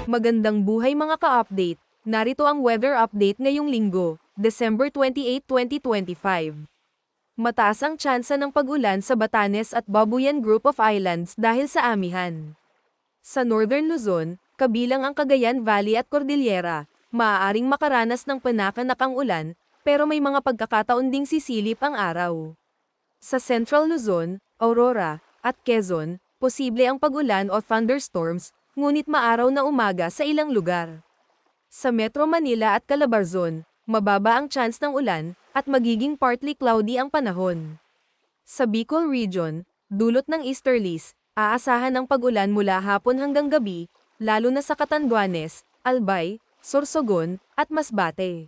Magandang buhay mga ka-update. Narito ang weather update ngayong linggo, December 28, 2025. Mataas ang tsansa ng pag-ulan sa Batanes at Babuyan Group of Islands dahil sa amihan. Sa Northern Luzon, kabilang ang Cagayan Valley at Cordillera, maaaring makaranas ng panakanakang ulan, pero may mga pagkakataon ding sisilip ang araw. Sa Central Luzon, Aurora, at Quezon, posible ang pag-ulan o thunderstorms, ngunit maaraw na umaga sa ilang lugar. Sa Metro Manila at Calabarzon, mababa ang chance ng ulan, at magiging partly cloudy ang panahon. Sa Bicol Region, dulot ng easterlies, aasahan ng pag-ulan mula hapon hanggang gabi, lalo na sa Catanduanes, Albay, Sorsogon, at Masbate.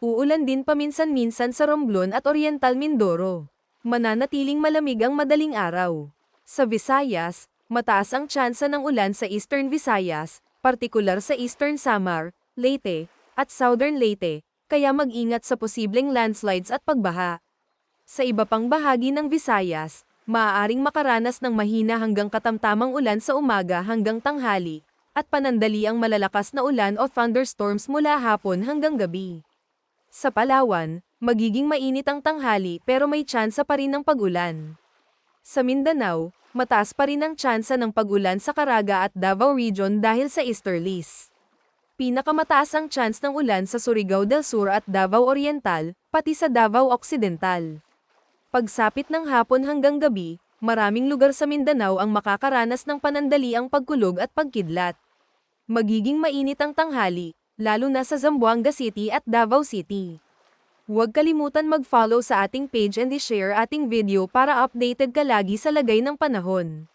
Uulan din paminsan-minsan sa Romblon at Oriental Mindoro. Mananatiling malamig ang madaling araw. Sa Visayas, mataas ang tsansa ng ulan sa Eastern Visayas, partikular sa Eastern Samar, Leyte, at Southern Leyte, kaya mag-ingat sa posibleng landslides at pagbaha. Sa iba pang bahagi ng Visayas, maaaring makaranas ng mahina hanggang katamtamang ulan sa umaga hanggang tanghali, at panandali ang malalakas na ulan o thunderstorms mula hapon hanggang gabi. Sa Palawan, magiging mainit ang tanghali pero may tsansa pa rin ng pag-ulan. Sa Mindanao, mataas pa rin ang tsansa ng pag-ulan sa Caraga at Davao Region dahil sa easterlies. Pinakamataas ang chance ng ulan sa Surigao del Sur at Davao Oriental, pati sa Davao Occidental. Pagsapit ng hapon hanggang gabi, maraming lugar sa Mindanao ang makakaranas ng panandaliang pagkulog at pagkidlat. Magiging mainit ang tanghali, lalo na sa Zamboanga City at Davao City. Huwag kalimutan mag-follow sa ating page and i-share ating video para updated ka lagi sa lagay ng panahon.